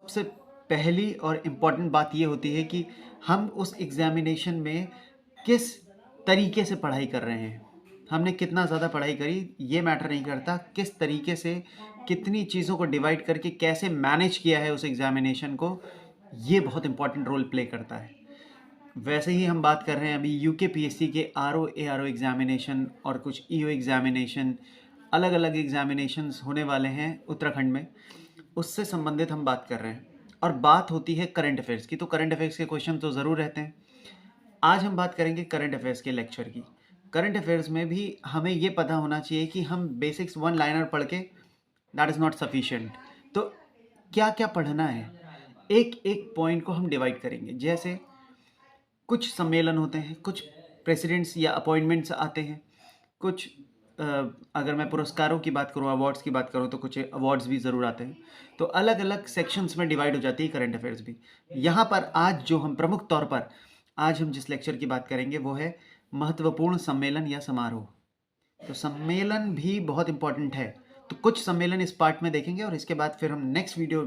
सबसे पहली और इम्पॉर्टेंट बात ये होती है कि हम उस एग्ज़ामिनेशन में किस तरीके से पढ़ाई कर रहे हैं। हमने कितना ज़्यादा पढ़ाई करी ये मैटर नहीं करता, किस तरीके से कितनी चीज़ों को डिवाइड करके कैसे मैनेज किया है उस एग्ज़ामिनेशन को, ये बहुत इम्पॉर्टेंट रोल प्ले करता है। वैसे ही हम बात कर रहे हैं अभी यूकेपीएससी के आरओ एआरओ एग्ज़ामिनेशन और कुछ ईओ एग्ज़ामिनेशन, अलग अलग एग्ज़ामिनेशंस होने वाले हैं उत्तराखंड में, उससे संबंधित हम बात कर रहे हैं। और बात होती है करंट अफेयर्स की, तो करंट अफेयर्स के क्वेश्चन तो ज़रूर रहते हैं। आज हम बात करेंगे करंट अफेयर्स के लेक्चर की। करंट अफेयर्स में भी हमें ये पता होना चाहिए कि हम बेसिक्स वन लाइनर पढ़ के दैट इज़ नॉट सफिशिएंट। तो क्या क्या पढ़ना है, एक एक पॉइंट को हम डिवाइड करेंगे। जैसे कुछ सम्मेलन होते हैं, कुछ प्रेसिडेंट्स या अपॉइंटमेंट्स आते हैं, कुछ अगर मैं पुरस्कारों की बात करूँ, अवार्ड्स की बात करूँ, तो कुछ अवार्ड्स भी ज़रूर आते हैं। तो अलग अलग सेक्शंस में डिवाइड हो जाती है करंट अफेयर्स भी। यहाँ पर आज जो हम प्रमुख तौर पर आज हम जिस लेक्चर की बात करेंगे वो है महत्वपूर्ण सम्मेलन या समारोह। तो सम्मेलन भी बहुत इंपॉर्टेंट है। तो कुछ सम्मेलन इस पार्ट में देखेंगे और इसके बाद फिर हम नेक्स्ट वीडियो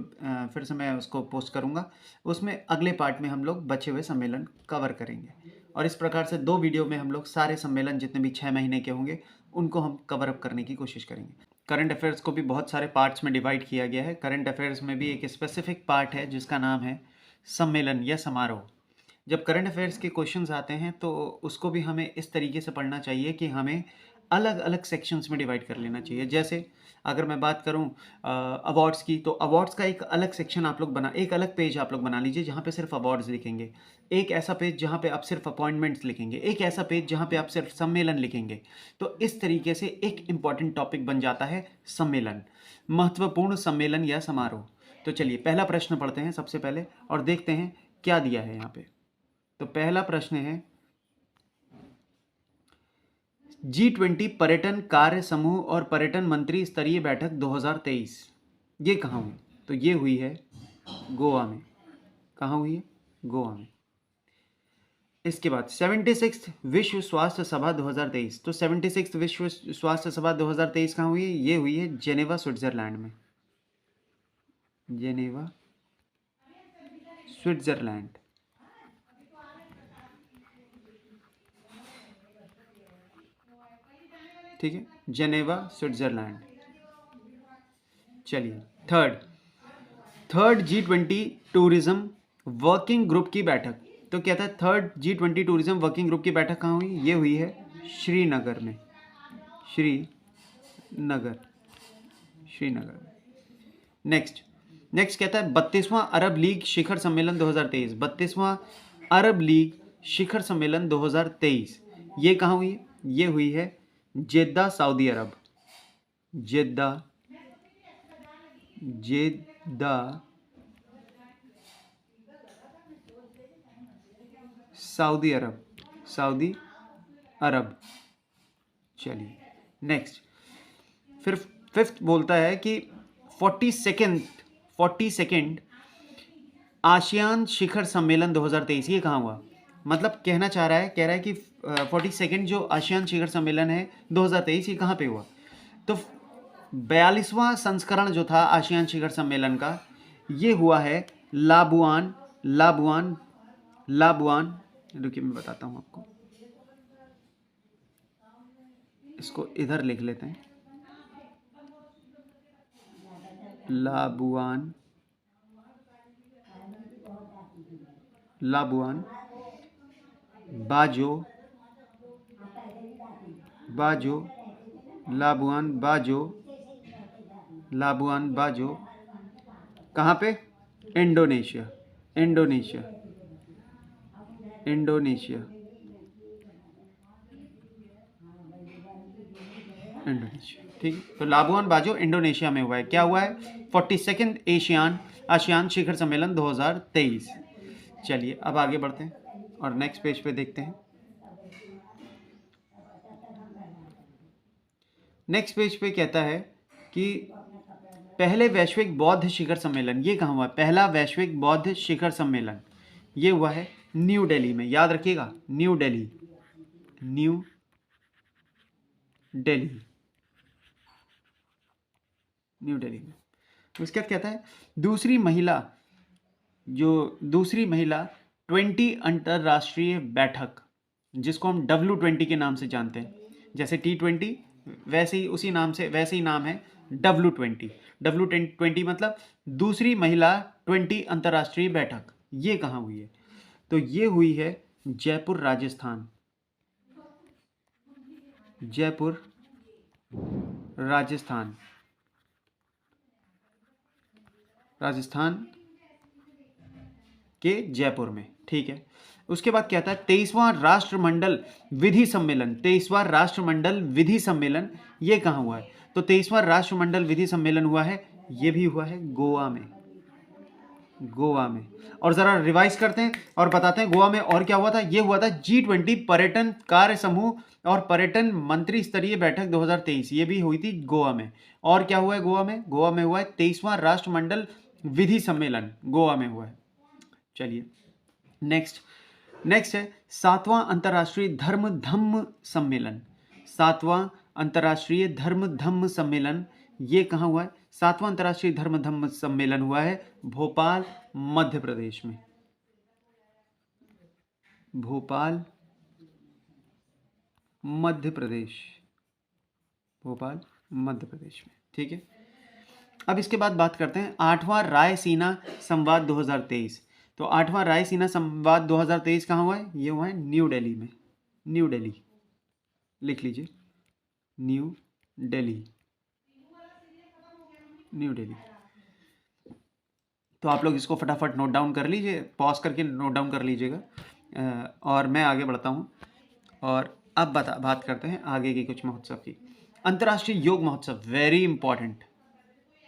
फिर से मैं उसको पोस्ट करूँगा, उसमें अगले पार्ट में हम लोग बचे हुए सम्मेलन कवर करेंगे। और इस प्रकार से 2 वीडियो में हम लोग सारे सम्मेलन जितने भी 6 महीने के होंगे उनको हम कवर अप करने की कोशिश करेंगे। करंट अफेयर्स को भी बहुत सारे पार्ट्स में डिवाइड किया गया है। करंट अफेयर्स में भी एक स्पेसिफिक पार्ट है जिसका नाम है सम्मेलन या समारोह। जब करंट अफेयर्स के क्वेश्चंस आते हैं तो उसको भी हमें इस तरीके से पढ़ना चाहिए कि हमें अलग अलग सेक्शंस में डिवाइड कर लेना चाहिए। जैसे अगर मैं बात करूं अवार्ड्स की, तो अवार्ड्स का एक अलग सेक्शन आप लोग एक अलग पेज आप लोग बना लीजिए जहां पे सिर्फ अवार्ड्स लिखेंगे। एक ऐसा पेज जहां पे आप सिर्फ अपॉइंटमेंट्स लिखेंगे, एक ऐसा पेज जहां पे आप सिर्फ सम्मेलन लिखेंगे। तो इस तरीके से एक इंपॉर्टेंट टॉपिक बन जाता है सम्मेलन, महत्वपूर्ण सम्मेलन या समारोह। तो चलिए पहला प्रश्न पढ़ते हैं सबसे पहले और देखते हैं क्या दिया है यहाँ पे। तो पहला प्रश्न है G20 पर्यटन कार्य समूह और पर्यटन मंत्री स्तरीय बैठक 2023 ये कहाँ हुई? तो ये हुई है गोवा में। कहाँ हुई है? गोवा में। इसके बाद 76 विश्व स्वास्थ्य सभा 2023, तो 76 विश्व स्वास्थ्य सभा 2023 कहाँ हुई है? ये हुई है जेनेवा स्विट्जरलैंड में। Geneva Switzerland. ठीक है, जेनेवा स्विट्जरलैंड। चलिए third G20 tourism working group की बैठक, तो क्या था? Third G20 tourism working group की बैठक कहाँ हुई? ये हुई है श्रीनगर में। श्रीनगर नेक्स्ट कहता है 32वां अरब लीग शिखर सम्मेलन 2023। 32वां अरब लीग शिखर सम्मेलन 2023 ये कहाँ हुई है? ये हुई है जेद्दा सऊदी अरब। जेद्दा सऊदी अरब। चलिए नेक्स्ट फिर फिफ्थ बोलता है कि 42nd आसियान शिखर सम्मेलन 2023 ये कहाँ हुआ? मतलब कह रहा है कि 42nd जो आसियान शिखर सम्मेलन है 2023 ये कहाँ पे हुआ? तो 42वां संस्करण जो था आसियान शिखर सम्मेलन का ये हुआ है लाबुआन। रुकिए मैं बताता हूँ आपको, इसको इधर लिख लेते हैं। लाबुआन बाजो लाबुआन बाजो कहाँ पे? इंडोनेशिया। ठीक है, तो लाबुआन बाजो इंडोनेशिया में हुआ है। क्या हुआ है? 42nd आसियान शिखर सम्मेलन 2023। चलिए अब आगे बढ़ते हैं और नेक्स्ट पेज पे देखते हैं। नेक्स्ट पेज पे कहता है कि पहले वैश्विक बौद्ध शिखर सम्मेलन ये कहाँ हुआ? पहला वैश्विक बौद्ध शिखर सम्मेलन ये हुआ है न्यू दिल्ली में। याद रखिएगा, न्यू दिल्ली में। उसके बाद कहता है दूसरी महिला जो दूसरी महिला 20 अंतर्राष्ट्रीय बैठक, जिसको हम W20 के नाम से जानते हैं, जैसे T20 वैसे ही उसी नाम से वैसे ही नाम है W20। W20 मतलब दूसरी महिला 20 अंतर्राष्ट्रीय बैठक, ये कहाँ हुई है? तो ये हुई है जयपुर राजस्थान। जयपुर राजस्थान, राजस्थान के जयपुर में, ठीक है। उसके बाद क्या था? 23वां राष्ट्रमंडल विधि सम्मेलन। 23वां राष्ट्रमंडल विधि सम्मेलन ये कहाँ हुआ है? तो 23वां राष्ट्रमंडल विधि सम्मेलन हुआ है, ये भी हुआ है गोवा में। गोवा में। और जरा रिवाइज करते हैं और बताते हैं गोवा में और क्या हुआ था। ये हुआ था G20 पर्यटन कार्य समूह और पर्यटन मंत्री स्तरीय बैठक 2023, ये भी हुई थी गोवा में। और क्या हुआ है गोवा में? गोवा में हुआ है 23वां राष्ट्रमंडल विधि सम्मेलन, गोवा में हुआ है। चलिए नेक्स्ट है 7वां अंतर्राष्ट्रीय धर्म धम्म सम्मेलन। 7वां अंतर्राष्ट्रीय धर्म धम्म सम्मेलन ये कहाँ हुआ है? 7वां अंतर्राष्ट्रीय धर्म धम्म सम्मेलन हुआ है भोपाल, मध्य प्रदेश में। भोपाल, मध्य प्रदेश। भोपाल, मध्य प्रदेश में, ठीक है। अब इसके बाद बात करते हैं 8वां रायसीना संवाद 2023। तो 8वां रायसीना संवाद 2023 कहाँ हुआ है? ये हुआ है न्यू दिल्ली में। न्यू दिल्ली लिख लीजिए, न्यू दिल्ली, न्यू दिल्ली। तो आप लोग इसको फटाफट नोट डाउन कर लीजिए, पॉज करके नोट डाउन कर लीजिएगा। और मैं आगे बढ़ता हूँ और अब बात करते हैं आगे की कुछ महोत्सव की। अंतर्राष्ट्रीय योग महोत्सव, very important,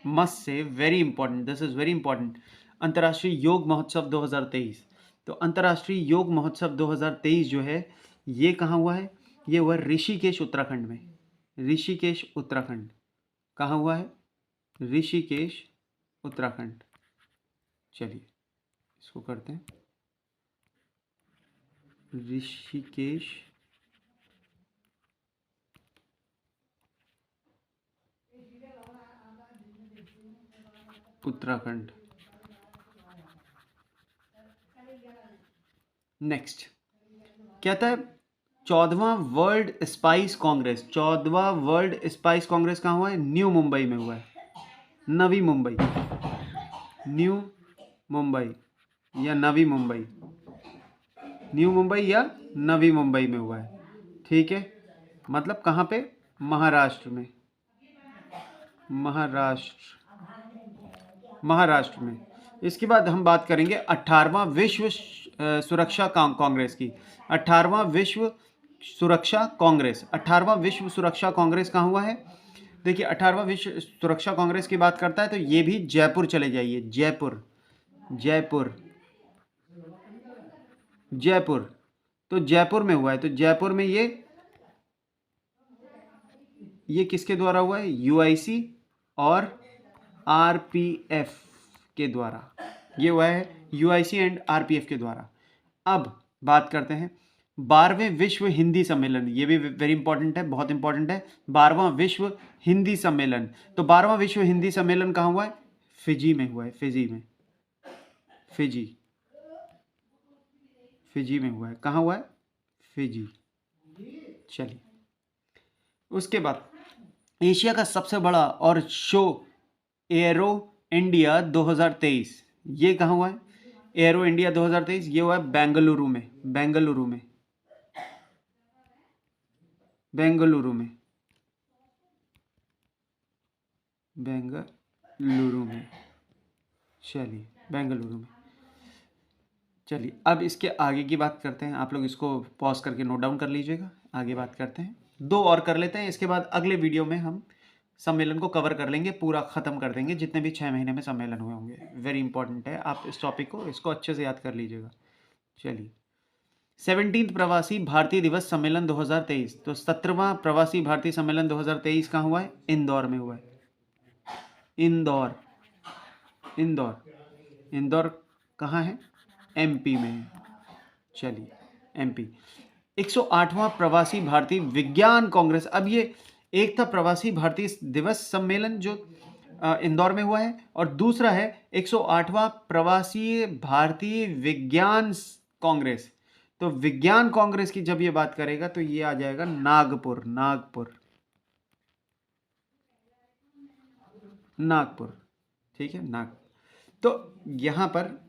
must say very important, this is very important. अंतर्राष्ट्रीय योग महोत्सव 2023। तो अंतर्राष्ट्रीय योग महोत्सव 2023 जो है ये कहाँ हुआ है? ये हुआ ऋषिकेश, उत्तराखंड में। ऋषिकेश, उत्तराखंड। कहाँ हुआ है? ऋषिकेश, उत्तराखंड। चलिए इसको करते हैं, ऋषिकेश, उत्तराखंड। नेक्स्ट क्या था? 14वां वर्ल्ड स्पाइस कांग्रेस। 14वां वर्ल्ड स्पाइस कांग्रेस कहाँ हुआ है? न्यू मुंबई में हुआ है, नवी मुंबई, न्यू मुंबई या नवी मुंबई, न्यू मुंबई या नवी मुंबई में हुआ है, ठीक है। मतलब कहाँ पे? महाराष्ट्र में, महाराष्ट्र में। इसके बाद हम बात करेंगे 18वां विश्व सुरक्षा कांग्रेस की। 18वां विश्व सुरक्षा कांग्रेस, 18वां विश्व सुरक्षा कांग्रेस कहाँ हुआ है? देखिए 18वां विश्व सुरक्षा कांग्रेस की बात करता है तो ये भी जयपुर चले जाइए, जयपुर, जयपुर, जयपुर। तो जयपुर में हुआ है, तो जयपुर में ये किसके द्वारा हुआ है? UIC और RPF के द्वारा ये हुआ है, UIC एंड RPF के द्वारा। अब बात करते हैं 12वें विश्व हिंदी सम्मेलन, ये भी वेरी इंपॉर्टेंट है, बहुत इंपॉर्टेंट है। 12वां विश्व हिंदी सम्मेलन। तो 12वां विश्व हिंदी सम्मेलन कहाँ हुआ है? फिजी में हुआ है, फिजी में, फिजी में हुआ है। कहाँ हुआ है? फिजी। चलिए उसके बाद एशिया का सबसे बड़ा और शो एरो इंडिया 2023, ये कहाँ हुआ है? एरो इंडिया 2023 ये हुआ है बेंगलुरु में, बेंगलुरु में, बेंगलुरु में, बेंगलुरु में। चलिए बेंगलुरु में। चलिए अब इसके आगे की बात करते हैं, आप लोग इसको पॉज करके नोट डाउन कर लीजिएगा। आगे बात करते हैं, 2 और कर लेते हैं, इसके बाद अगले वीडियो में हम सम्मेलन को कवर कर लेंगे, पूरा ख़त्म कर देंगे जितने भी 6 महीने में सम्मेलन हुए होंगे। वेरी इंपॉर्टेंट है, आप इस टॉपिक को इसको अच्छे से याद कर लीजिएगा। चलिए 17th प्रवासी भारतीय दिवस सम्मेलन 2023। तो 17वां प्रवासी भारतीय सम्मेलन 2023 कहाँ हुआ है? इंदौर में हुआ है, इंदौर, इंदौर, इंदौर कहाँ है? MP में है। चलिए MP। 108वां प्रवासी भारतीय विज्ञान कांग्रेस। अब ये एक था प्रवासी भारतीय दिवस सम्मेलन जो इंदौर में हुआ है, और दूसरा है 108वां प्रवासी भारतीय विज्ञान कांग्रेस। तो विज्ञान कांग्रेस की जब ये बात करेगा तो ये आ जाएगा नागपुर, नागपुर, नागपुर, ठीक है, तो यहाँ पर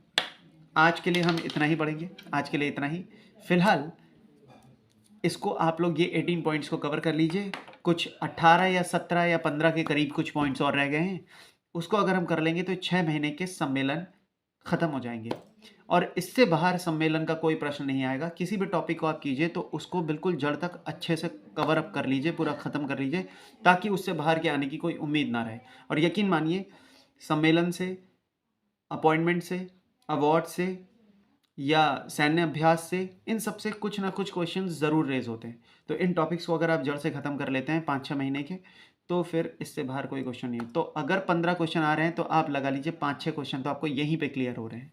आज के लिए हम इतना ही पढ़ेंगे, आज के लिए इतना ही। फिलहाल इसको आप लोग ये 18 पॉइंट्स को कवर कर लीजिए। कुछ 18 या 17 या 15 के करीब कुछ पॉइंट्स और रह गए हैं, उसको अगर हम कर लेंगे तो 6 महीने के सम्मेलन ख़त्म हो जाएंगे, और इससे बाहर सम्मेलन का कोई प्रश्न नहीं आएगा। किसी भी टॉपिक को आप कीजिए तो उसको बिल्कुल जड़ तक अच्छे से कवर अप कर लीजिए, पूरा ख़त्म कर लीजिए, ताकि उससे बाहर के आने की कोई उम्मीद ना रहे। और यकीन मानिए, सम्मेलन से, अपॉइंटमेंट से, अवार्ड से या सैन्य अभ्यास से, इन सब से कुछ ना कुछ क्वेश्चन ज़रूर रेज होते हैं। तो इन टॉपिक्स को अगर आप जड़ से ख़त्म कर लेते हैं 5-6 महीने के, तो फिर इससे बाहर कोई क्वेश्चन नहीं है। तो अगर 15 क्वेश्चन आ रहे हैं तो आप लगा लीजिए 5-6 क्वेश्चन तो आपको यहीं पे क्लियर हो रहे हैं।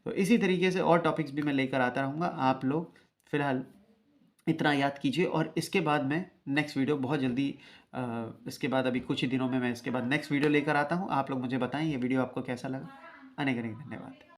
तो इसी तरीके से और टॉपिक्स भी मैं लेकर आता रहूँगा। आप लोग फिलहाल इतना याद कीजिए, और इसके बाद मैं नेक्स्ट वीडियो बहुत जल्दी, इसके बाद अभी कुछ ही दिनों में मैं इसके बाद नेक्स्ट वीडियो लेकर आता हूँ। आप लोग मुझे बताएं ये वीडियो आपको कैसा लगा। अनेक अनेक धन्यवाद।